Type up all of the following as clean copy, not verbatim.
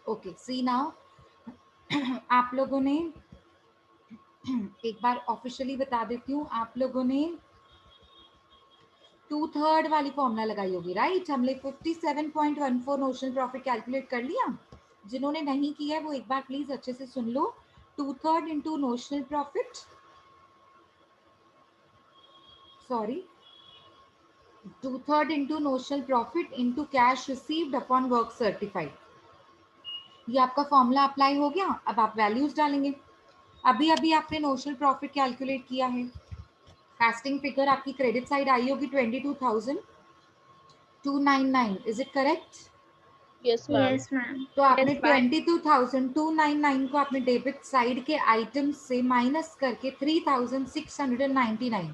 Okay, सी now आप लोगों ने एक बार ऑफिशियली बता देती हूँ, आप लोगों ने 2/3 वाली फॉर्मूला लगाई होगी, राइट? हमने 57.14 नोशनल प्रॉफिट कैलकुलेट कर लिया। जिन्होंने नहीं किया है वो एक बार प्लीज अच्छे से सुन लो। 2/3 into notional profit, sorry, 2/3 into notional profit into cash received upon work certified. ये आपका फॉर्मूला अप्लाई हो गया। अब आप वैल्यूज डालेंगे। अभी अभी आपने नोशनल प्रॉफिट कैलकुलेट किया है। कास्टिंग फिगर आपकी क्रेडिट साइड आई होगी 22,299, is it correct? Yes ma'am. Yes, ma'am. तो आपने Yes, ma'am. 22,299 को आपने डेबिट साइड के आइटम से माइनस करके 3,699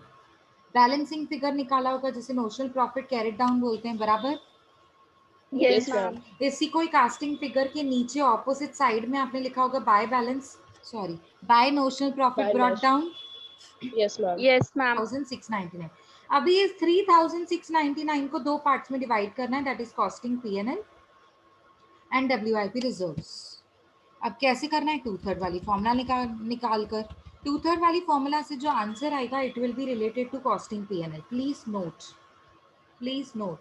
बैलेंसिंग फिगर निकाला होगा, जिसे नोशनल प्रॉफिट कैरेट डाउन बोलते हैं, बराबर? Yes, yes ma'am. ma'am. इसी को कास्टिंग फिगर के नीचे ऑपोजिट साइड में आपने लिखा होगा by balance, sorry, by notional profit by brought down yes ma'am. Yes, ma'am. 3,699। अभी इस 3,699 को दो पार्ट्स में डिवाइड करना है, that is costing PNL and WIP reserves. अब कैसे करना है? 2/3 वाली फॉर्मूला निकाल कर 2/3 वाली फॉर्मूला से जो आंसर आएगा it will be related to costing PNL, please note, please note.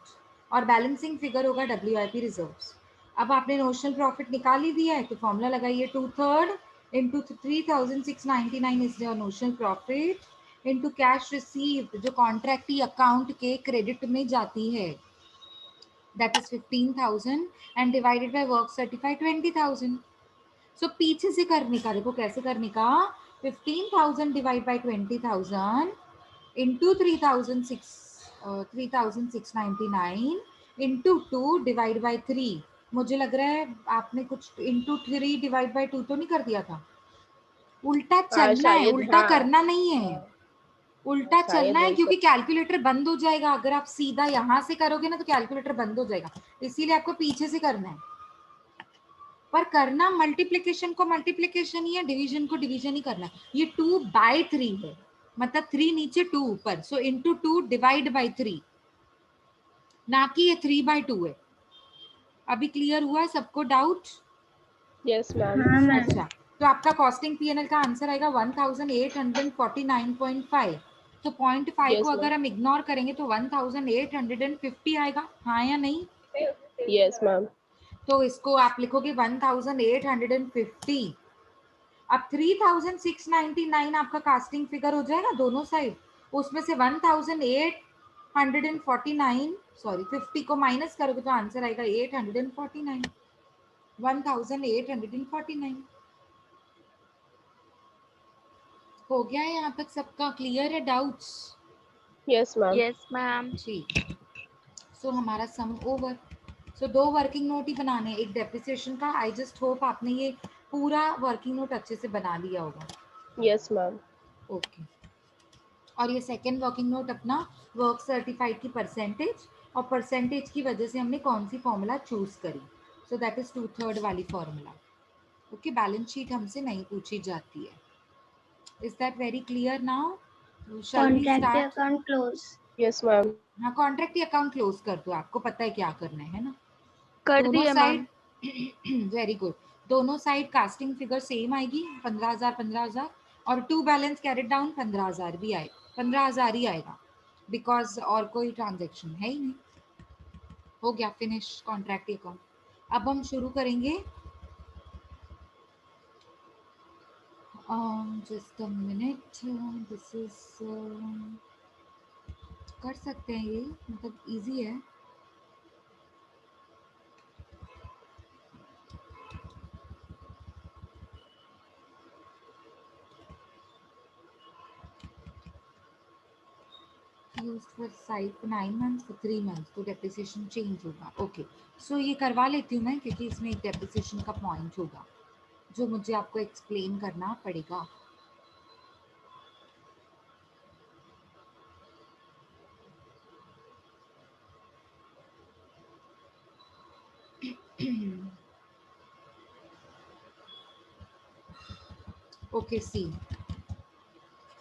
और बैलेंसिंग फिगर होगा डब्ल्यूआईपी रिजर्व्स। अब आपने नोशनल प्रॉफिट निकाल ही दिया है तो फॉर्मूला लगाइए, 2/3 into 3,699 is your notional profit into cash received जो कॉन्ट्रैक्टी अकाउंट के क्रेडिट में जाती है, that is 15,000 and divided by work certified 20,000। सो पीछे से करने का, देखो कैसे करने का, 15,000 divide by 20,000 into 3,699 into 2 divide by 3। मुझे लग रहा है आपने कुछ इंटू 3 डिवाइड बाई 2 तो नहीं कर दिया था? उल्टा हाँ चलना है, शायद, उल्टा हाँ। करना नहीं है। हाँ उल्टा चलना शायद है वही क्योंकि कुछ। कैलकुलेटर बंद हो जाएगा। अगर आप सीधा यहां से करोगे ना तो कैलकुलेटर बंद हो जाएगा, इसीलिए आपको पीछे से करना है। पर करना मल्टीप्लिकेशन को मल्टीप्लिकेशन ही है, डिवीजन को डिवीजन ही करना है। ये 2/3 है, मतलब 3 नीचे 2 ऊपर, सो इंटू 2 डिवाइड बाई 3, ना कि ये 3/2 है। अभी क्लियर हुआ है सबको डाउट? Yes ma'am. हाँ, ma'am. अच्छा, तो आपका कॉस्टिंग पीएनएल का आंसर आएगा 1849.5। तो 0.5 को यस अगर मैम। हम इग्नोर करेंगे तो 1850 आएगा, हाँ या नहीं? Yes ma'am. तो इसको आप लिखोगे 1850। अब 3,699 आपका कास्टिंग फिगर हो जाएगा दोनों साइड, उसमें से 1,849, सॉरी 50 को माइनस करोगे तो आंसर आएगा 849, 1,849। हो गया है यहाँ तक सबका? क्लियर है doubts? Yes ma'am. Yes, ma'am. ठीक, सो हमारा सम ओवर। सो दो वर्किंग नोट ही बनाने, एक डेप्रिसिएशन का। आई जस्ट होप आपने ये पूरा वर्किंग नोट अच्छे से बना लिया होगा। Yes ma'am. ओके, और ये सेकेंड वर्किंग नोट अपना वर्क सर्टिफाइड की परसेंटेज, और परसेंटेज की वजह से हमने कौन सी फॉर्मूला चूज करी, सो दैट इज 2/3 वाली फॉर्मूला। ओके, बैलेंस शीट हमसे नहीं पूछी जाती है। Is that very clear now? Shall we Contract the start? account close. Yes ma'am. हाँ, कॉन्ट्रैक्ट अकाउंट क्लोज कर दो, आपको पता है क्या करना है ना? कर दोनों दिए साइड मैम। Very good. दोनों साइड कास्टिंग फिगर सेम आएगी, 15,000 15,000, और टू बैलेंस कैरेट डाउन 15,000 भी आए, 15,000 ही आएगा, बिकॉज और कोई ट्रांजेक्शन है ही नहीं। हो गया फिनिश कॉन्ट्रैक्ट अकाउंट। अब हम शुरू करेंगे, just a minute, this is, कर सकते हैं ये, मतलब इजी है। used for site for 9 months, for 3 months, तो डेप्रिसिएशन चेंज होगा। ओके, सो ये करवा लेती हूँ मैं, क्योंकि इसमें एक डेप्रिसिएशन का पॉइंट होगा जो मुझे आपको एक्सप्लेन करना पड़ेगा। Okay, see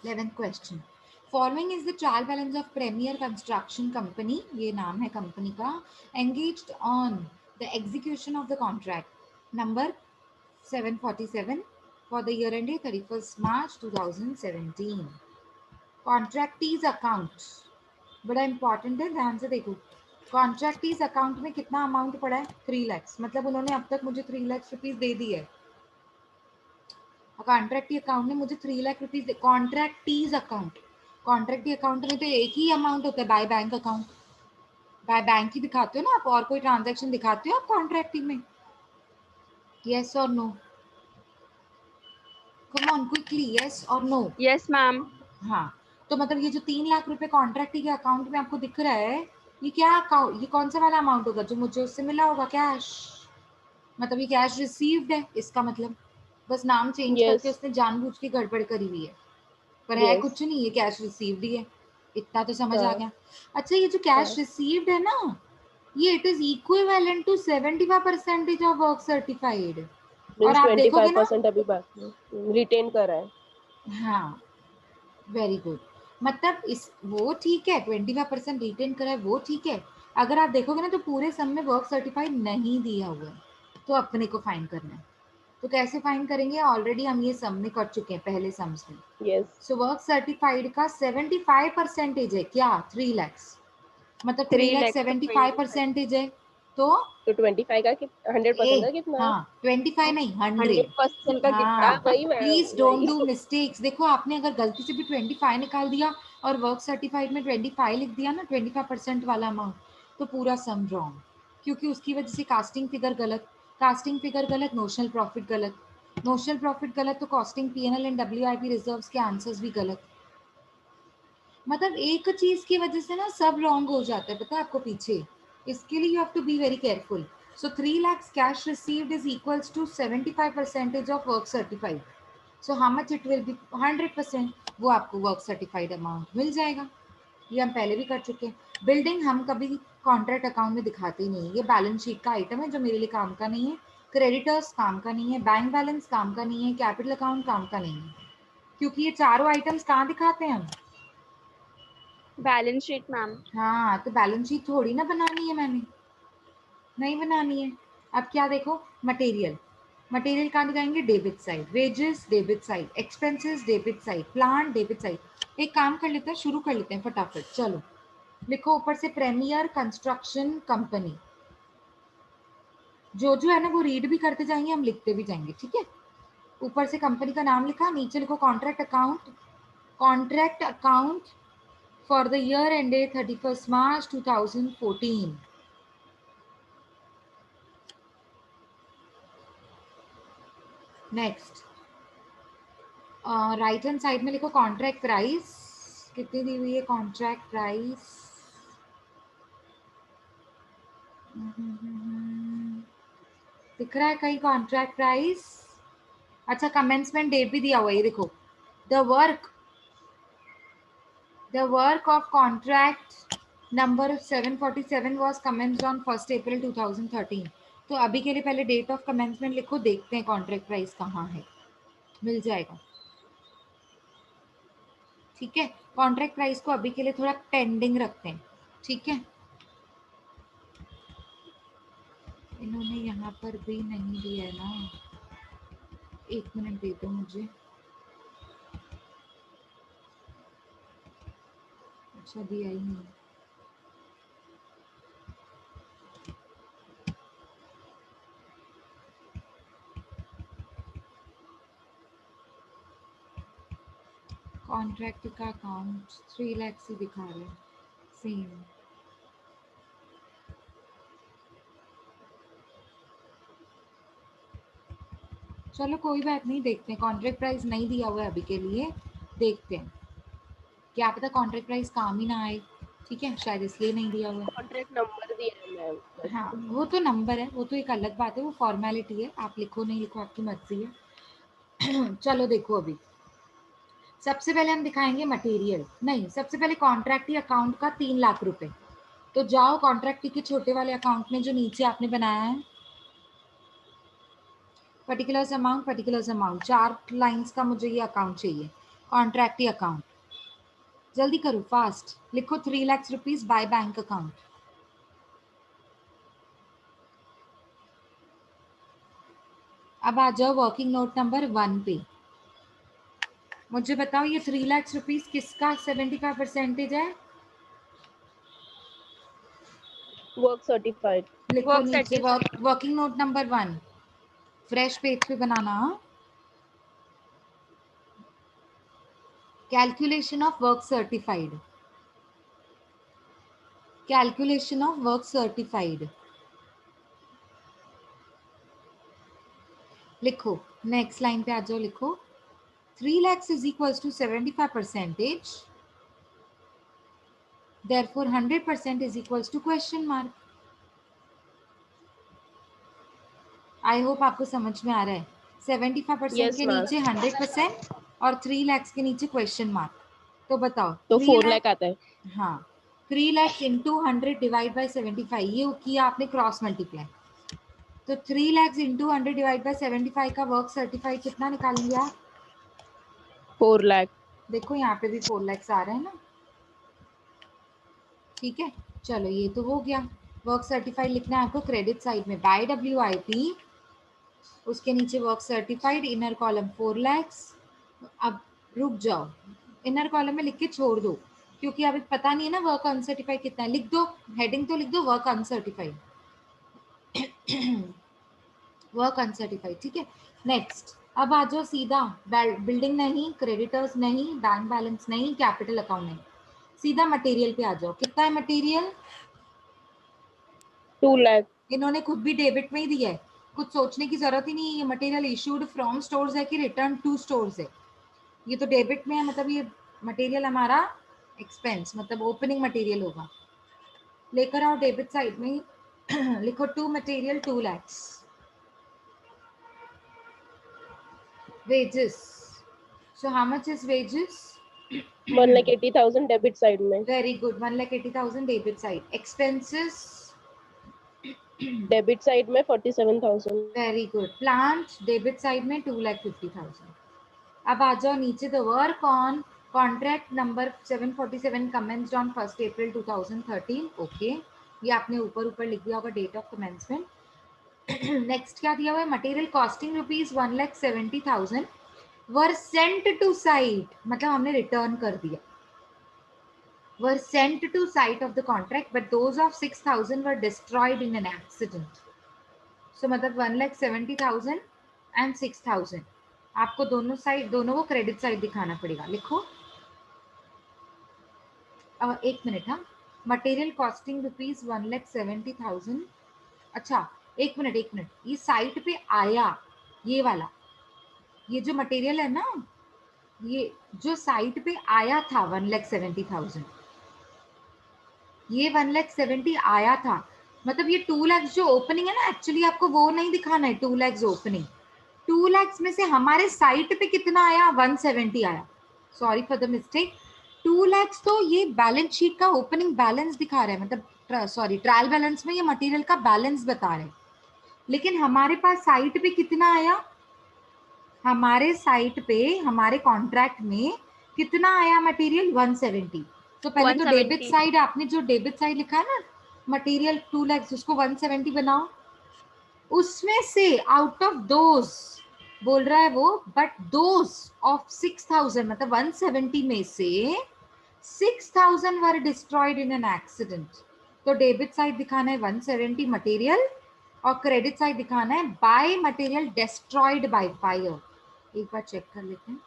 11th question. Following is the trial balance of premier construction company, ये नाम है कंपनी का, engaged on the execution of the contract. number 747 for the year ended 31st March 2017. Contractee's account बड़ा important है, ध्यान से देखो। कॉन्ट्रैक्टीज account में कितना अमाउंट पड़ा है? 3 लाख, मतलब उन्होंने अब तक मुझे 3 लाख रुपीज दे दी है। कॉन्ट्रैक्टी अकाउंट ने मुझे 3 lakh rupees, contractee's account, contractee account में तो एक ही अमाउंट होता है, by bank account. By bank ही दिखाते हो ना आप, और कोई ट्रांजैक्शन दिखाते हो आप कॉन्ट्रैक्टी में? यस और no? Come on quickly, yes और नो? Yes, ma'am. हाँ, तो मतलब ये जो 3 लाख रुपए कॉन्ट्रैक्टी के अकाउंट में आपको दिख रहा है, ये क्या अकाउंट, ये कौन सा वाला अमाउंट होगा जो मुझे उससे मिला होगा? कैश, मतलब ये कैश रिसीव्ड है इसका मतलब। बस नाम चेंज करके Yes. उसने जानबूझ के गड़बड़ करी हुई है, पर है Yes. कुछ नहीं, ये कैश रिसीव्ड ही है। इतना तो समझ आ हाँ गया। अच्छा, ये जो कैश हाँ रिसीव्ड है ना, ये it is equivalent to 75% of work certified. और मीन्स आप देखोगे ना, 25% अभी बाकी रिटेन कर रहा है. हाँ वेरी गुड, मतलब इस वो ठीक है, 25% रिटेन करा है वो ठीक है। अगर आप देखोगे ना तो पूरे सम में वर्क सर्टिफाइड नहीं दिया हुआ है, तो अपने को फाइन करना है। तो कैसे फाइन करेंगे? ऑलरेडी हम ये सम में कर चुके हैं पहले सम्स में। Yes. सो वर्क सर्टिफाइड का 75% है क्या? 3 लैक्स, मतलब 3 3 लैख lakhs to 25. 75% है तो तो 25 का 100% का कितना? हाँ 25 नहीं 100। 100% का कितना? हाँ वही मैम, प्लीज डोंट वही. Do mistakes. देखो आपने अगर गलती से भी 25 निकाल दिया और वर्क सर्टिफाइड में 25 लिख दिया ना, 25% वाला अमाउंट, तो पूरा सम रॉन्ग, क्योंकि उसकी वजह से कास्टिंग फिगर गलत, कास्टिंग फिगर गलत, नोशनल प्रॉफिट गलत, नोशनल प्रॉफिट गलत, तो costing PNL and WIP reserves के आंसर्स भी गलत। मतलब एक चीज की वजह से ना सब रॉन्ग हो जाता है, पता है आपको पीछे। इसके लिए you have to be very careful. So 3 lakhs cash received is equals to 75% of work certified. So how much it will be? 100%। वो आपको वर्क सर्टिफाइड अमाउंट मिल जाएगा। ये हम पहले भी कर चुके हैं। बिल्डिंग हम कभी कॉन्ट्रैक्ट अकाउंट में दिखाते ही नहीं, ये बैलेंस शीट का आइटम है जो मेरे लिए काम का नहीं है। क्रेडिटर्स काम का नहीं है, बैंक बैलेंस काम का नहीं है, कैपिटल अकाउंट काम का नहीं है, क्योंकि ये चारों आइटम्स कहाँ दिखाते हैं हम? Balance sheet, ma'am. हाँ, तो बैलेंस शीट थोड़ी ना बनानी है मैंने, नहीं बनानी है। अब क्या देखो, मटेरियल, मटेरियल कहाँ दिखाएंगे? Debit side, wages debit side, expenses debit side, plant debit side. एक काम कर लेते हैं, शुरू कर लेते हैं फटाफट, चलो लिखो ऊपर से प्रीमियर कंस्ट्रक्शन कंपनी। जो है ना वो रीड भी करते जाएंगे, हम लिखते भी जाएंगे, ठीक है? ऊपर से कंपनी का नाम लिखा, नीचे लिखो contract account, contract account for the year ended 31st March 2014। Next right hand side में लिखो कॉन्ट्रैक्ट प्राइस, कितनी दी हुई है कॉन्ट्रैक्ट प्राइस? दिख रहा है कहीं कॉन्ट्रैक्ट प्राइस? अच्छा, कमेंसमेंट डेट भी दिया हुआ है, ये देखो, the work of contract number 747 was commenced on 1st April 2013। तो अभी के लिए पहले डेट ऑफ कमेंसमेंट लिखो, देखते हैं कॉन्ट्रैक्ट प्राइस कहाँ है, मिल जाएगा, ठीक है? कॉन्ट्रैक्ट प्राइस को अभी के लिए थोड़ा पेंडिंग रखते हैं, ठीक है? इन्होंने यहाँ पर भी नहीं दिया है ना, एक मिनट दे दो मुझे। अच्छा, दिया ही नहीं। कॉन्ट्रैक्ट का अकाउंट 3 लाख ही दिखा रहे हैं, सेम। चलो कोई बात नहीं, देखते हैं। कॉन्ट्रैक्ट प्राइस नहीं दिया हुआ है अभी के लिए, देखते हैं, क्या पता कॉन्ट्रैक्ट प्राइस काम ही ना आए, ठीक है? शायद इसलिए नहीं दिया हुआ है। कॉन्ट्रैक्ट नंबर दिया है मैम बस. हाँ वो तो नंबर है, वो तो एक अलग बात है, वो फॉर्मेलिटी है, आप लिखो नहीं लिखो आपकी मर्जी है। चलो देखो, अभी सबसे पहले हम दिखाएंगे मटेरियल, नहीं सबसे पहले कॉन्ट्रैक्टी अकाउंट का 3 लाख रुपए। तो जाओ कॉन्ट्रैक्टी के छोटे वाले अकाउंट में जो नीचे आपने बनाया है, पर्टिकुलर्स अमाउंट 4 लाइंस का मुझे ये अकाउंट चाहिए, कॉन्ट्रैक्टी अकाउंट। जल्दी करो, फास्ट लिखो, 3 lakh rupees bye bank account. अब आ जाओ वर्किंग नोट नंबर 1 पे। मुझे बताओ ये 3 लाख रुपीस किसका 75% है? Work certified. लिखो Work नीचे certified. Working note number 1 fresh page पे बनाना। Calculation of work certified, calculation of work certified लिखो। नेक्स्ट लाइन पे आ जाओ, लिखो 3 lakhs is equals to 75%, therefore 100% is equals to question mark। I hope आपको समझ में आ रहा है। 75% यस के मैम। नीचे 100% और 3 lakhs के नीचे क्वेश्चन मार्क। तो बताओ तो 3 4 लाख, लाख आता है। हाँ 3 lakhs इंटू 100 डिवाइड बाई 75, ये किया आपने क्रॉस मल्टीप्लाई। तो 3 lakhs इंटू 100 डिवाइड बाई 75 का वर्क सर्टिफाइड कितना निकालेंगे आप? 4 लाख। देखो यहाँ पे भी 4 lakhs आ रहे हैं ना। ठीक है, चलो ये तो हो गया। वर्क सर्टिफाइड लिखना है आपको क्रेडिट साइड में बाय WIP, उसके नीचे work certified, inner column 4 lakhs। अब रुक जाओ, इनर कॉलम में लिख के छोड़ दो क्योंकि अभी पता नहीं है ना वर्क अनसर्टिफाइड कितना है। लिख दो, हेडिंग तो लिख दो वर्क अनसर्टिफाइड, वर्क अनसर्टिफाइड। ठीक है, नेक्स्ट। अब आ जाओ सीधा, बिल्डिंग नहीं, क्रेडिटर्स नहीं, बैंक बैलेंस नहीं, कैपिटल अकाउंट नहीं, सीधा मटेरियल पे आ जाओ। कितना है मटेरियल? 2 लाख। इन्होंने खुद भी डेबिट में ही दिया है, कुछ सोचने की जरूरत ही नहीं है। ये मटेरियल इशूड फ्रॉम स्टोर्स है कि रिटर्न टू स्टोर्स है? ये तो डेबिट में है, मतलब ये मटेरियल हमारा एक्सपेंस, मतलब ओपनिंग मटेरियल होगा। लेकर आओ डेबिट साइड में लिखो to material 2 lakhs। Wages, so how much is wages? 1,80,000 debit side में। Very good, 1,80,000 debit side. Expenses debit side में 47,000। Very good. Plant debit side में 2,50,000। अब आ जाओ नीचे, the work on contract number 747 commenced on 1 April 2013। Okay, ये आपने ऊपर ऊपर लिख दिया होगा डेट ऑफ कमेंसमेंट। नेक्स्ट क्या दिया हुआ है? Material costing rupees 1,70,000 were sent to site, मतलब हमने रिटर्न कर दिया। Were sent to site of the contract but those of 6,000 were destroyed in an accident. So मतलब 1,70,000 एंड 6,000 आपको दोनों साइड, दोनों को क्रेडिट साइड दिखाना पड़ेगा। लिखो एक मिनट। हाँ, मटेरियल कॉस्टिंग रुपीज 1,70,000। अच्छा एक मिनट एक मिनट, ये साइट पे आया, ये वाला, ये जो मटेरियल है ना, ये जो साइट पे आया था 1,70,000, ये 1,70,000 आया था, मतलब ये 2 lakhs जो ओपनिंग है ना, एक्चुअली आपको वो नहीं दिखाना है 2 lakhs ओपनिंग। 2 lakhs में से हमारे साइट पे कितना आया? 170 आया। Sorry for the mistake. 2 lakhs तो ये बैलेंस शीट का ओपनिंग बैलेंस दिखा रहा है, मतलब सॉरी ट्रायल बैलेंस में ये मटेरियल का बैलेंस बता रहे हैं, लेकिन हमारे पास साइट पे कितना आया? हमारे साइट पे, हमारे कॉन्ट्रैक्ट में कितना आया मटेरियल? 170। तो पहले तो डेबिट 170. साइड, आपने जो डेबिट साइड लिखा है ना मटेरियल 2 lakhs, उसको 170 बनाओ। उसमें से आउट ऑफ दोज बोल रहा है वो, बट दोज ऑफ 6,000, मतलब 170 में से 6,000 were destroyed in an accident. तो डेबिट साइड दिखाना है 170 मटेरियल और क्रेडिट साइड दिखाना है by material destroyed by fire. एक बार चेक कर लेते हैं।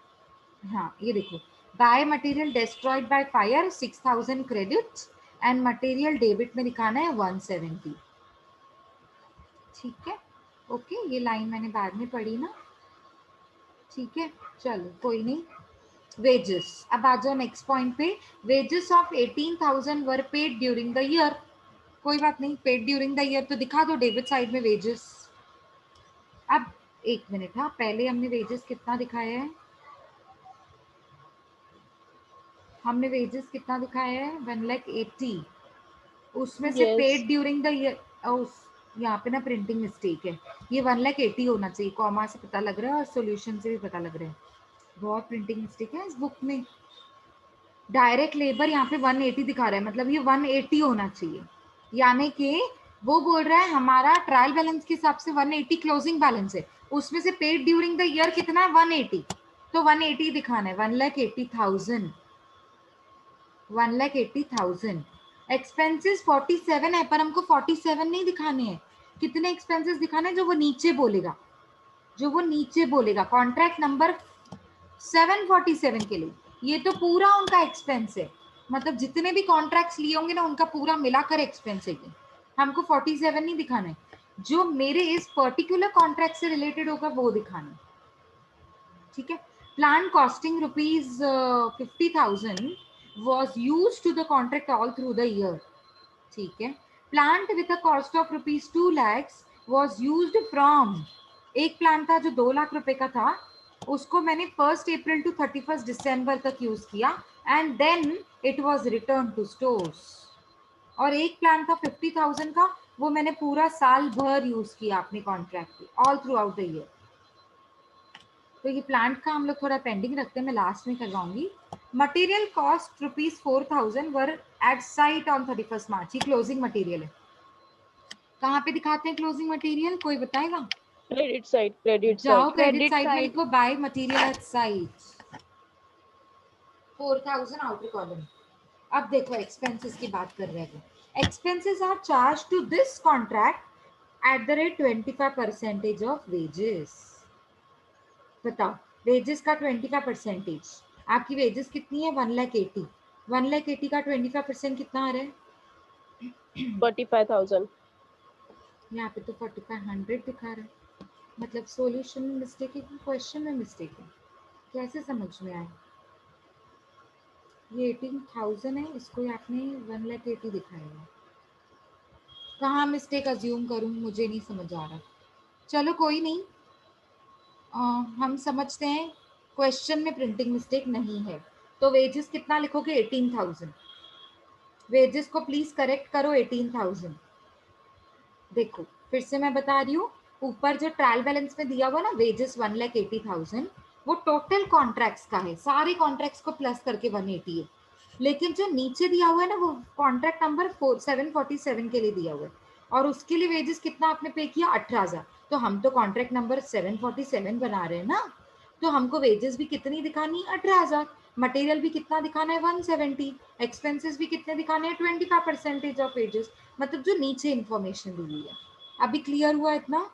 हाँ ये देखो, by material destroyed by fire 6,000 credit and material debit में दिखाना है 170। ठीक है, ओके, ये लाइन मैंने बाद में पढ़ी ना। ठीक है, चलो कोई नहीं। वेजेस, अब आ जाओ नेक्स्ट पॉइंट पे। Wages of 18,000 were paid during the year. कोई बात नहीं, पेड ड्यूरिंग द ईयर तो दिखा दो डेबिट साइड में वेजेस। अब एक मिनट, हाँ पहले हमने वेजेस कितना दिखाया है? हमने वेजेस कितना दिखाया है? 1,80,000। उसमें से yes. Paid during the year, यहाँ पे ना प्रिंटिंग मिस्टेक है, ये 1,80,000 होना चाहिए, कॉमा से पता लग रहा है और सॉल्यूशन से भी पता लग रहा है, बहुत प्रिंटिंग मिस्टेक है इस बुक में। डायरेक्ट लेबर यहाँ पे 180 दिखा रहा है, मतलब ये 180 होना चाहिए, यानी कि वो बोल रहा है हमारा ट्रायल बैलेंस के हिसाब से 180 क्लोजिंग बैलेंस है, उसमें से पेड ड्यूरिंग द ईयर कितना है 180, तो 180 दिखाना है 1,80,000, 1,80,000। एक्सपेंसेस 47 है पर हमको 47 नहीं दिखाने हैं, कितने एक्सपेंसेस दिखाने हैं जो वो नीचे बोलेगा, जो वो नीचे बोलेगा कॉन्ट्रैक्ट नंबर 747 के लिए। ये तो पूरा उनका एक्सपेंस है, मतलब जितने भी कॉन्ट्रैक्ट्स लिए होंगे ना उनका पूरा मिलाकर एक्सपेंस है ये, हमको 47 नहीं दिखाना है, जो मेरे इस पर्टिकुलर कॉन्ट्रैक्ट से रिलेटेड होगा वो दिखाना है, ठीक है। Plan costing rupees 50,000 was used to the contract all through the year, ठीक है। Plant with a cost of rupees 2 lakhs was used from, एक प्लान था जो 2 लाख रुपए का था, उसको मैंने 1 अप्रैल टू 31 दिसंबर तक यूज किया and then it was return to stores. और एक प्लान था 50,000 का, वो मैंने पूरा साल भर यूज किया अपने कॉन्ट्रैक्ट पे all through out the year. तो ये प्लांट का हम लोग थोड़ा पेंडिंग रखते हैं, मैं लास्ट में करवाऊंगी। Material cost rupees 4,000 were at site on 31 March, ये क्लोजिंग मटेरियल है। कहाँ पे दिखाते हैं क्लोजिंग मटेरियल, कोई बताएगा? क्रेडिट साइड, क्रेडिट जाओ साइड। क्रेडिट Credit साइड में side. लिखो by material at site 4,000 outer column. अब देखो एक्सपेंसेस की बात कर रहे हैं, expenses are charge to this contract at the rate 25% of wages. बताओ वेजेस का 25%, आपकी वेजेस कितनी है 1,80,000, 1,80,000 का 25% कितना आ रहा है? 45,000। यहाँ पे तो 4,500 दिखा रहा है, मतलब सॉल्यूशन में मिस्टेक है कि क्वेश्चन में मिस्टेक है, कैसे समझ में आए? ये 18,000 है, इसको आपने 1,80,000 दिखाया है, कहाँ मिस्टेक अज्यूम करूँ मुझे नहीं समझ आ रहा। चलो कोई नहीं, हम समझते हैं क्वेश्चन में प्रिंटिंग मिस्टेक नहीं है। तो वेजेस कितना लिखोगे 18,000, वेजेस को प्लीज करेक्ट करो 18,000। देखो फिर से मैं बता रही हूँ, ऊपर जो ट्रायल बैलेंस में दिया हुआ ना वेजेस 1,80,000, वो टोटल कॉन्ट्रैक्ट्स का है, सारे कॉन्ट्रैक्ट्स को प्लस करके 180 है। लेकिन जो नीचे दिया हुआ है ना वो कॉन्ट्रैक्ट नंबर 747 के लिए दिया हुआ है, और उसके लिए वेजेस कितना आपने पे किया 18,000। तो हम तो कॉन्ट्रैक्ट नंबर 747 बना रहे हैं ना, तो हमको वेजेस भी कितनी दिखानी है 18,000, मटेरियल भी कितना दिखाना है 170, एक्सपेंसेस भी कितने दिखाने हैं 25% ऑफ वेजेस, मतलब जो नीचे इंफॉर्मेशन दी हुई है। अभी क्लियर हुआ इतना?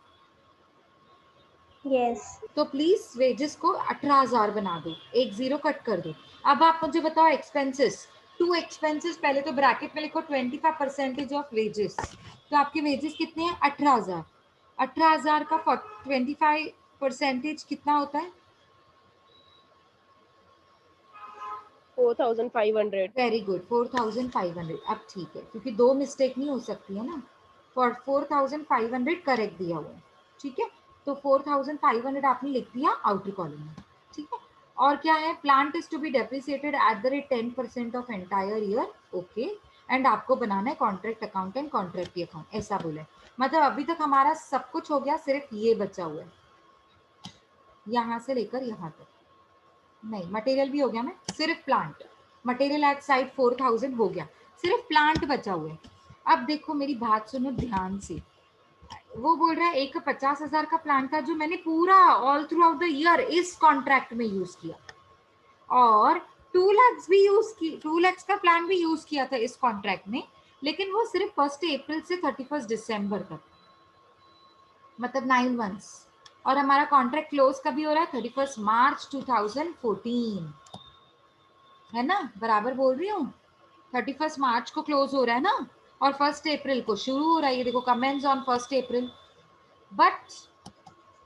Yes. तो प्लीज वेजेस को 18,000 बना दो, एक जीरो कट कर दो। अब आप मुझे बताओ एक्सपेंसेस, टू एक्सपेंसेस पहले तो ब्रैकेट में लिखो 25% ऑफ वेजेस, तो आपके वेजेस कितने हैं 18,000, 18,000 का 25% कितना होता है? 4,500। Very good 4,500। अब ठीक है क्योंकि दो मिस्टेक नहीं हो सकती है ना, फॉर 4,500 करेक्ट दिया हुआ है, ठीक है। तो 4,500 आपने लिख दिया आउटर कॉलम में, ठीक है। और क्या है, plant is to be depreciated at the rate 10% of entire year, okay. And आपको बनाना है contract account and contract account, ऐसा बोला है। मतलब अभी तक हमारा सब कुछ हो गया, सिर्फ ये बचा हुआ है, यहाँ से लेकर यहाँ तक नहीं, मटेरियल भी हो गया ना, सिर्फ प्लांट, मटेरियल एट साइट 4,000 हो गया, सिर्फ प्लांट बचा हुआ है। अब देखो मेरी बात सुनो ध्यान से, वो बोल रहा है एक 50,000 का प्लान था जो मैंने पूरा all through out the year इस कॉन्ट्रैक्ट में यूज किया, और 2 lakhs भी यूज की, 2 lakhs का प्लान भी यूज किया था इस कॉन्ट्रैक्ट में, लेकिन वो सिर्फ 1 अप्रैल से 31 दिसंबर तक, मतलब 9 months। और हमारा कॉन्ट्रैक्ट क्लोज कभी हो रहा है 31 मार्च 2014, है ना, बराबर बोल रही हूँ, 31 मार्च को क्लोज हो रहा है ना, और 1 अप्रैल को शुरू हो रहा है, ये देखो कमेंस ऑन 1 अप्रैल। बट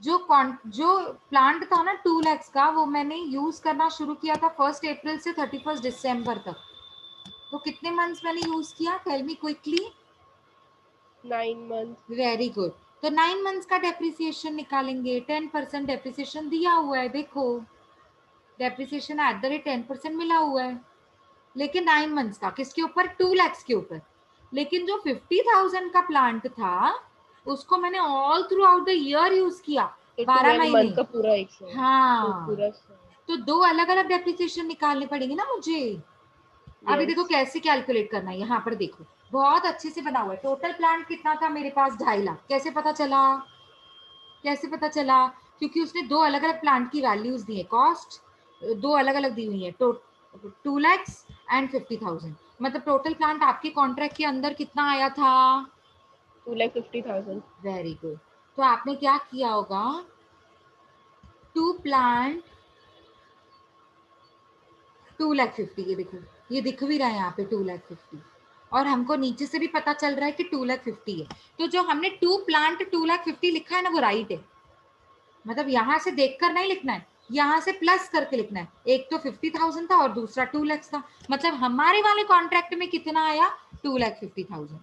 जो प्लांट था ना 2 lakhs का, वो मैंने यूज करना शुरू किया था 1 अप्रैल से 31 दिसंबर तक, तो कितने मंथ्स मैंने यूज किया, tell me quickly? 9 months। Very good. तो 9 मंथ्स का डेप्रिसिएशन निकालेंगे, 10% डेप्रिसिएशन दिया हुआ है, देखो डेप्रिसिएशन एट द रेट 10% मिला हुआ है, लेकिन 9 मंथ्स का, किसके ऊपर, 2 lakhs के ऊपर। लेकिन जो 50,000 का प्लांट था उसको मैंने all through out the year use किया, 12 12 महीने। month का पूरा एक साल। तो हाँ, पूरा तो दो अलग अलग डेप्रिसिएशन निकालने पड़ेंगे ना मुझे। अभी देखो यस। कैसे कैलकुलेट करना है, यहाँ पर देखो बहुत अच्छे से बना हुआ है। टोटल प्लांट कितना था मेरे पास? 2.5 लाख। कैसे पता चला? कैसे पता चला? क्योंकि उसने दो अलग अलग प्लांट की वैल्यूज दी है, कॉस्ट दो अलग अलग दी हुई है, 2 lakhs एंड 50,000। मतलब टोटल प्लांट आपके कॉन्ट्रैक्ट के अंदर कितना आया था? 2,50,000। Very good. तो आपने क्या किया होगा? टू प्लांट 2,50,000, ये देखो ये दिख भी रहा है यहाँ पे 2,50,000, और हमको नीचे से भी पता चल रहा है कि 2,50,000 है। तो जो हमने टू प्लांट 2,50,000 लिखा है ना, वो राइट है। मतलब यहाँ से देखकर नहीं लिखना है, यहाँ से प्लस करके लिखना है। एक तो 50,000 था और दूसरा 2 लाख था। मतलब हमारे वाले कॉन्ट्रैक्ट में कितना आया? 2,50,000।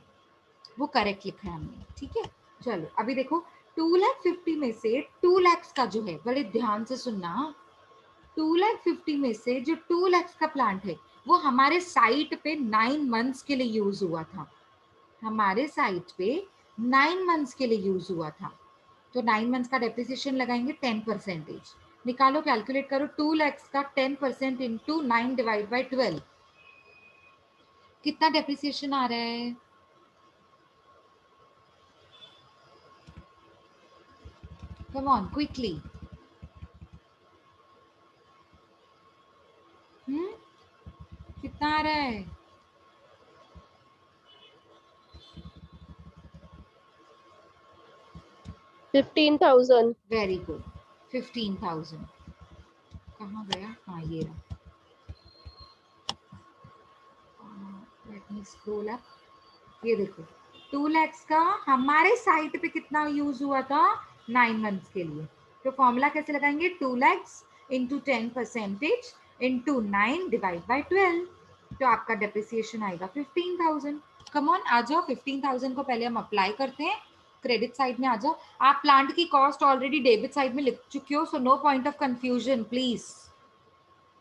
वो करेक्ट लिखा है हमने, ठीक है। चलो अभी देखो 2,50,000 में से 2 लाख का जो है, बड़े ध्यान से सुनना, 2,50,000 में से जो 2 लाख का प्लांट है वो हमारे साइट पे 9 मंथ्स के लिए यूज हुआ था। हमारे साइट पे 9 मंथ्स के लिए यूज हुआ था। तो 9 मंथ्स का डेप्रिसिएशन लगाएंगे 10%। निकालो, कैलकुलेट करो। 2 lakhs का 10% इंटू 9 डिवाइड बाई 12, कितना डेप्रिसिएशन आ रहा है? कम ऑन क्विकली। कितना आ रहा है? 15,000। Very good, 15,000। कहाँ गया? हाँ ये रहा। Let me scroll up. ये देखो 2 lakhs का हमारे साइट पे कितना यूज हुआ था? 9 मंथ्स के लिए। तो फॉर्मूला कैसे लगाएंगे? 2 lakhs into 10% into 9 divide by 12। तो आपका डेप्रिसिएशन आएगा 15,000। कम ऑन, आ जाओ। 15,000 को पहले हम अप्लाई करते हैं। क्रेडिट साइड में आ जाओ। आप प्लांट की कॉस्ट ऑलरेडी डेबिट साइड में लिख चुके हो, so no point of confusion please.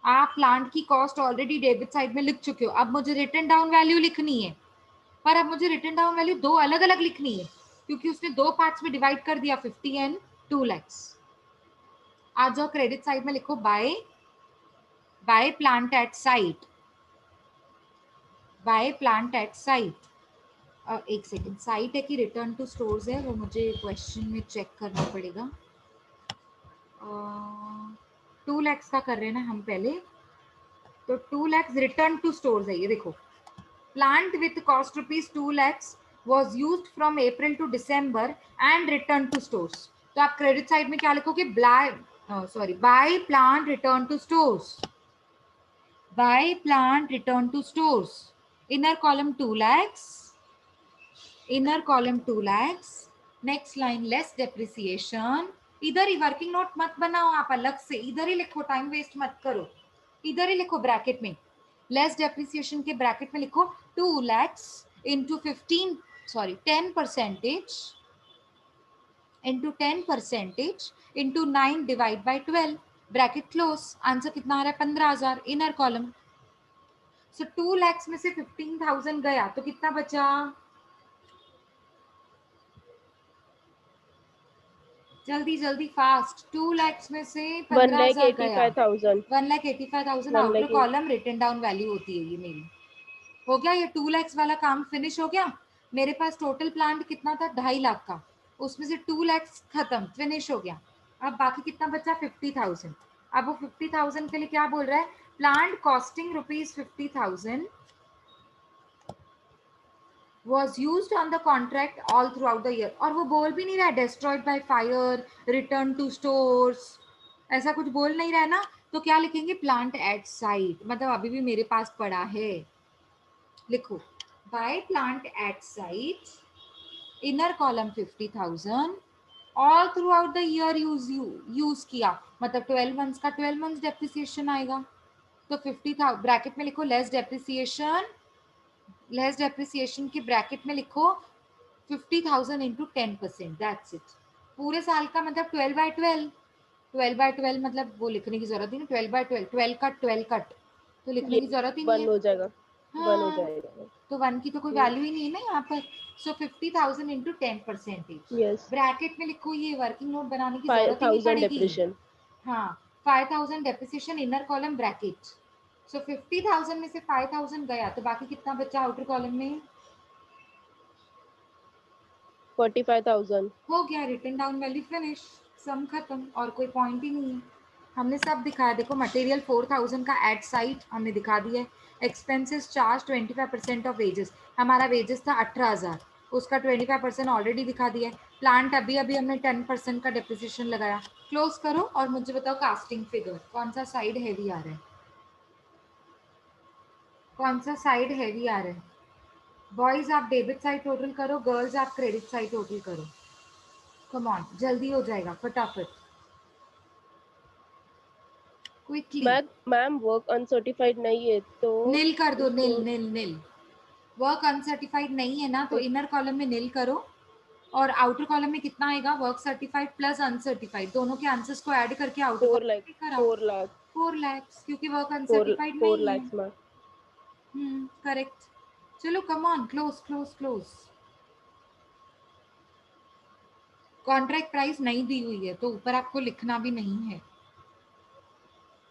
आप प्लांट की कॉस्ट ऑलरेडी डेबिट साइड में लिख चुके हो। अब मुझे रिटन डाउन वैल्यू लिखनी है, पर अब मुझे रिटन डाउन वैल्यू दो अलग अलग लिखनी है, क्योंकि उसने दो पार्ट्स में डिवाइड कर दिया, 50 एंड 2 lakhs। आ जाओ क्रेडिट साइड में लिखो by plant at site, by plant at site. एक सेकेंड, साइट है कि रिटर्न टू स्टोर्स है वो मुझे क्वेश्चन में चेक करना पड़ेगा। 2 lakhs का कर रहे हैं ना हम पहले, तो 2 lakhs रिटर्न टू स्टोर्स है। ये देखो, plant with cost rupees 2 lakhs was used from April to December and returned to stores। तो आप क्रेडिट साइड में क्या लिखोगे? By plant return to stores, by plant return to stores. Inner column 2 lakhs, inner column 2 lakhs। Next line less depreciation. इधर ही working note मत बनाओ आप अलग से, इधर ही लिखो, टाइम वेस्ट मत करो। इधर ही लिखो ब्रैकेट में, लेस डेप्रिसिएशन के ब्रैकेट में लिखो 2 lakhs into 10% into 10% into 9 divide by 12, bracket close. Answer कितना आ रहा है? 15,000। Inner column. सो 2 lakhs में से 15,000 गया तो कितना बचा? जल्दी जल्दी फास्ट। 2 lakhs में से 15,000 गया। 1,85,000। 1,85,000 outer column written down value होती है ये मेरी। हो गया ये 2 lakhs वाला काम फिनिश हो गया। मेरे पास टोटल प्लांट कितना था? 2.5 लाख का, उसमें से 2 lakhs खत्म, फिनिश हो गया। अब बाकी कितना बचा? 50,000। अब वो 50,000 के लिए क्या बोल रहा है? Plant costing ₹50,000 was used on the contract all throughout the year। और वो बोल भी नहीं रहा है destroyed by fire, return to stores, ऐसा कुछ बोल नहीं रहा है ना। तो क्या लिखेंगे? Plant at site. मतलब अभी भी मेरे पास पड़ा है, लिखो by plant at site, inner column 50,000 all through out the year use किया। मतलब 12 मंथ्स का 12 मंथ्स डेप्रिसिएशन आएगा। तो 50,000 ब्रैकेट में लिखो लेस डेप्रिसिएशन, लेस डेप्रिसिएशन के ब्रैकेट में लिखो 50,000 इंटू 10%, दैट्स इट। पूरे साल का मतलब 12/12, 12/12 मतलब वो लिखने की जरूरत ही नहीं। 12/12, 12 कट 12 कट, तो लिखने ये की जरूरत ही नहीं 1 है। हो जाएगा, 1 हो हाँ, जाएगा। तो 1 की तो कोई वैल्यू ही नहीं है ना यहाँ पर। सो 50,000 इंटू 10%। यस, ब्रैकेट में लिखो, ये वर्किंग नोट बनाने की जरूरत ही नहीं 5,000 पड़ेगी। डेप्रिसिएशन। हाँ, 5,000 डेप्रिसिएशन, इनर कॉलम ब्रैकेट। सो 50,000 में से 5,000 गया तो बाकी कितना बचा आउटर कॉलम में? 45,000. हो गया, रिटन डाउन वैल्यू फिनिश, सम खत्म, और कोई पॉइंट ही नहीं है। हमने सब दिखाया, देखो मटेरियल 4000 का एट साइट हमने दिखा दिया है। एक्सपेंसेस चार्ज 25% ऑफ वेजेस, हमारा वेजेस था 18,000, उसका 25% ऑलरेडी दिखा दिया है। प्लांट अभी अभी हमने 10% का डिप्रिसिएशन लगाया। क्लोज करो और मुझे बताओ कास्टिंग फिगर कौन सा साइड हैवी आ रहा है, कौन सा साइड हैवी आ रहा है। बॉयज आप डेबिट साइड टोटल करो, गर्ल्स आप क्रेडिट साइड टोटल करो। कम ऑन, जल्दी हो जाएगा, फटाफट, क्विकली। मैम वर्क अनसर्टिफाइड नहीं है तो नील कर दो, नील उसको नील नील। वर्क अनसर्टिफाइड नहीं है ना, तो इनर कॉलम में नील करो, और आउटर कॉलम में कितना आएगा, वर्क सर्टिफाइड प्लस अनसर्टिफाइड, दोनों के आंसर्स को ऐड करके आउटर 4 कॉलम लाख में कराओ। 4 लाख 4 lakhs, क्योंकि वर्क 4 अनसर्टिफाइड 4 नहीं है। lakhs ma'am. करेक्ट। चलो come on, close close close. Contract price नहीं दी हुई है तो ऊपर आपको लिखना भी नहीं है,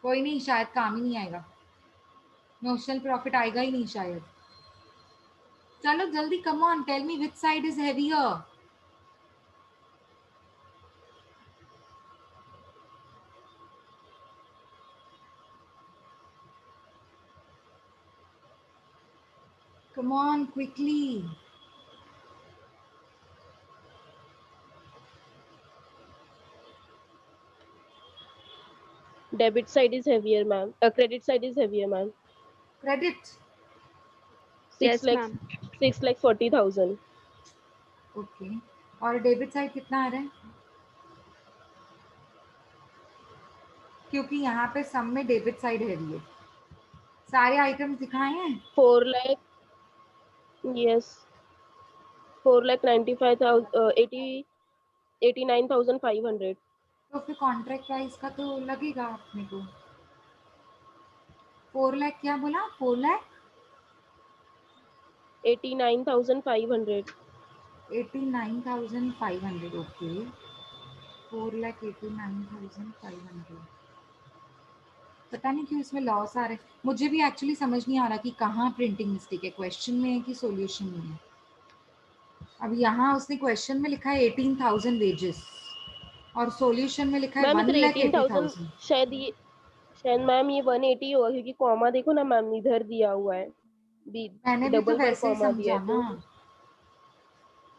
कोई नहीं, शायद काम ही नहीं आएगा, नोशनल प्रॉफिट आएगा ही नहीं शायद। चलो जल्दी, come on, tell me which side is heavier. Come on, quickly. Debit side is heavier ma'am. Credit side is heavier ma'am. Credit. 6 Yes, lakhs ma'am. 6 lakh 40,000. Okay, और डेबिट साइड कितना आ रहा है, क्योंकि यहाँ पे सम में डेबिट साइड हैवी है। सारे आइटम्स दिखाए हैं। 4 lakh, yes, 4 lakh 95,000 89,500. तो फिर कॉन्ट्रैक्ट प्राइस का तो लगेगा अपने को। 4 लाख क्या बोला, 4 लाख 89,500. 89,500, ओके। 4,89,500। पता नहीं क्यों इसमें लॉस आ रहे हैं, मुझे भी एक्चुअली समझ नहीं आ रहा कि कहाँ प्रिंटिंग मिस्टेक है, क्वेश्चन में है कि सॉल्यूशन में है। अब यहाँ उसने क्वेश्चन में लिखा है 18,000 वेजेस, और सॉल्यूशन में लिखा है मैम इधर 18,000 1,80,000। शायद मैम ये 180 होगा क्योंकि कॉमा देखो ना मैम इधर दिया हुआ है. बी मैंने भी तो डबल पर वैसे ही कॉमा दिया समझा है ना,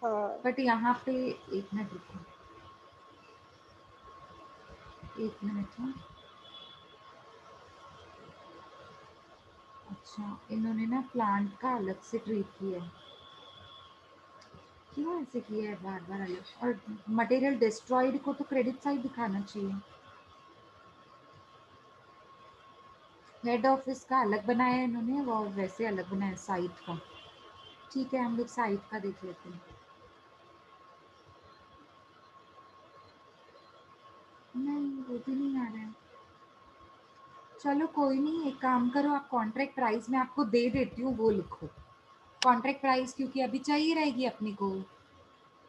तो हाँ. बट यहाँ पे एक मिनट रुको, एक मिनट। हाँ, अच्छा, इन्होंने ना प्लांट का अलग से ट्रीट किया है, क्यों ऐसे किया है बार बार अलग, और मटेरियल डिस्ट्रॉयड को तो क्रेडिट साइड दिखाना चाहिए। हेड ऑफिस का अलग बनाया है इन्होंने, और वैसे अलग बनाया साइट का। ठीक है, हम लोग साइट का देख लेते हैं। नहीं, वो भी नहीं आ रहा है। चलो कोई नहीं, एक काम करो, आप कॉन्ट्रैक्ट प्राइस में आपको दे देती हूँ, वो लिखो। कॉन्ट्रैक्ट प्राइस क्योंकि अभी चाहिए रहेगी अपने को,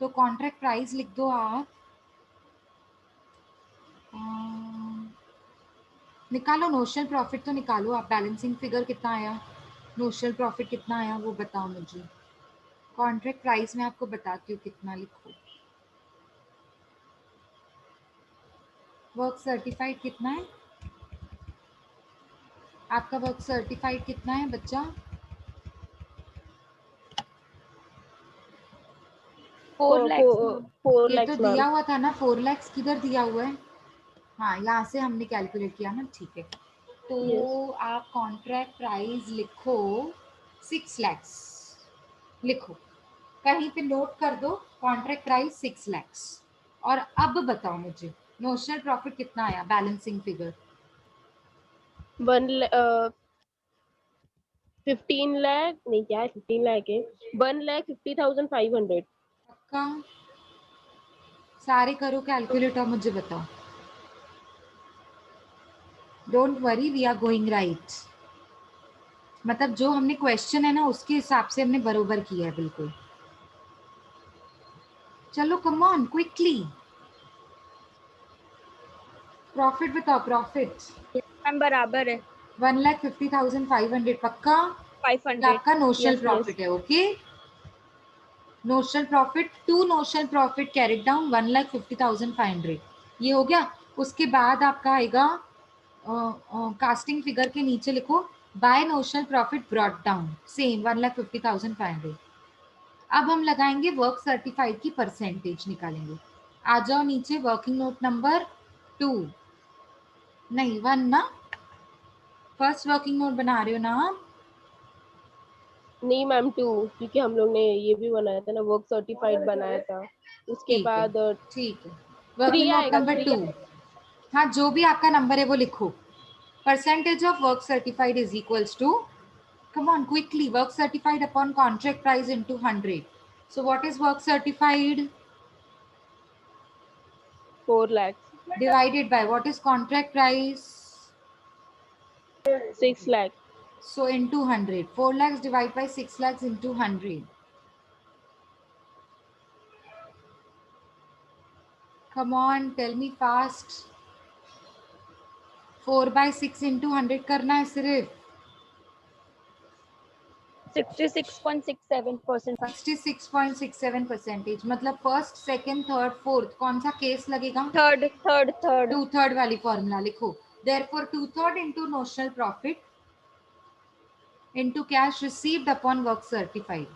तो कॉन्ट्रैक्ट प्राइस लिख दो आप। निकालो नोशनल प्रॉफिट तो निकालो आप, बैलेंसिंग फिगर कितना आया, नोशनल प्रॉफिट कितना आया वो बताओ मुझे। कॉन्ट्रैक्ट प्राइस में आपको बताती हूँ कितना, लिखो। वर्क सर्टिफाइड कितना है आपका, वर्क सर्टिफाइड कितना है बच्चा, 4 lakhs, ma'am. 4 ये तो lakhs दिया मैम. हुआ था ना 4 lakhs, किधर दिया हुआ है, हाँ यहाँ से हमने कैलकुलेट किया ना, ठीक है। यस तो आप कॉन्ट्रैक्ट प्राइस लिखो 6 lakhs, लिखो कहीं पे नोट कर दो, कॉन्ट्रैक्ट प्राइस 6 lakhs। और अब बताओ मुझे नोशनल प्रॉफिट कितना आया, बैलेंसिंग फिगर। 15 लाख नहीं, क्या है 15 लाख है, 1,50,500. पक्का, सारे करो कैलकुलेट और मुझे बताओ। Don't worry, we are going right, मतलब जो हमने क्वेश्चन है ना उसके हिसाब से हमने बरोबर किया है बिल्कुल। चलो कम ऑन क्विकली, प्रॉफिट बताओ, प्रॉफिट। मैम बराबर है 1,50,500 पक्का, ये 500. आपका नोशनल यस यस प्रॉफिट है, okay. Notional profit to notional profit carried down 1,50,500 ये हो गया। उसके बाद आपका आएगा कास्टिंग फिगर के नीचे लिखो by notional profit brought down same 1,50,500। अब हम लगाएंगे वर्क सर्टिफाइड की परसेंटेज निकालेंगे। आ जाओ नीचे वर्किंग नोट नंबर 2 नहीं 1 ना, फर्स्ट वर्किंग नोट बना रहे हो ना आप? नहीं मैम 2, क्योंकि हम लोग ने ये भी बनाया था ना, वर्क सर्टिफाइड बनाया था। उसके ठीक है बाद ठीक है 3 वर्किंग नोट आएगा, नंबर 3 2। हाँ जो भी आपका नंबर है वो लिखो। Percentage of work certified is equals to, come on quickly, work certified upon contract price into 100. So what is work certified 4 lakhs divided by what is contract price? 6 lakh। So into 100, 4 lakhs divided by 6 lakhs into 100. Come on, tell me fast. 4 by 6 into 100 करना है सिर्फ। 66.67%। 66.67% मतलब first second third fourth कौन सा case लगेगा? Third. 2/3 वाली formula लिखो। Therefore 2/3 into notional profit into cash received upon work certified.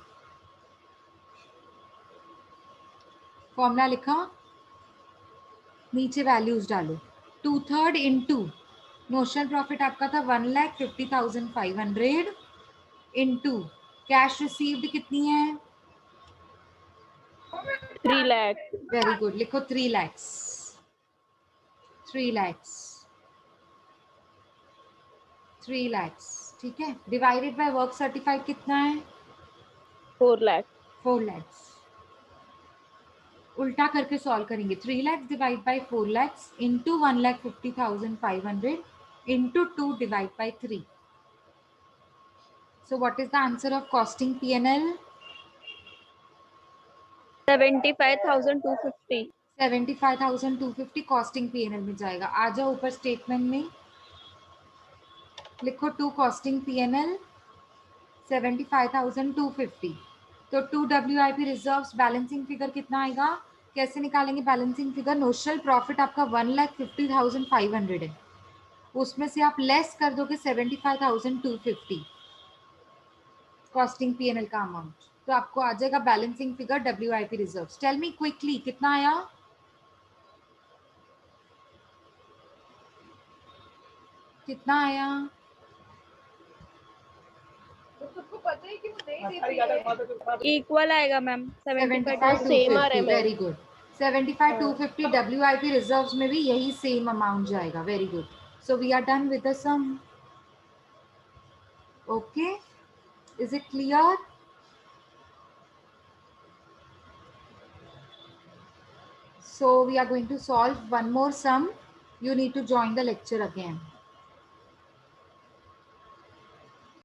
Formula लिखा, नीचे वैल्यूज डालो। 2/3 इंटू नोशनल प्रॉफिट आपका था 1,50,500 इंटू कैश रिसीव्ड कितनी है? 3 lakh। वेरी गुड, लिखो 3 lakhs। 3 lakhs 3 lakhs ठीक है। डिवाइडेड बाय वर्क सर्टिफाइड कितना है? 4 lakh। 4 lakhs। उल्टा करके सॉल्व करेंगे। 3 lakhs divide by 4 lakhs into 1,50,500 into 2 divide by 3। So what is the answer of costing P&L? 75,250। 75,250 costing P&L में जाएगा। आ जाओ ऊपर स्टेटमेंट में लिखो टू कॉस्टिंग P&L 75,250। तो 2 WIP रिजर्व्स बैलेंसिंग फिगर कितना आएगा? कैसे निकालेंगे बैलेंसिंग फिगर? नोशनल प्रॉफिट आपका 1,50,500 है, उसमें से आप लेस कर दोगे 75,250 कॉस्टिंग P&L का अमाउंट, तो आपको आ जाएगा balancing figure WIP reserves. Tell me quickly कितना आया? कितना आया? इक्वल आएगा मैम 75 सेम आ रहा है 75,250। Ma'am. Very good. 75,250 WIP reserves में भी यही सेम अमाउंट जाएगा। Very good. So we are done with the sum. Okay, is it clear? So we are going to solve one more sum. You need to join the lecture again.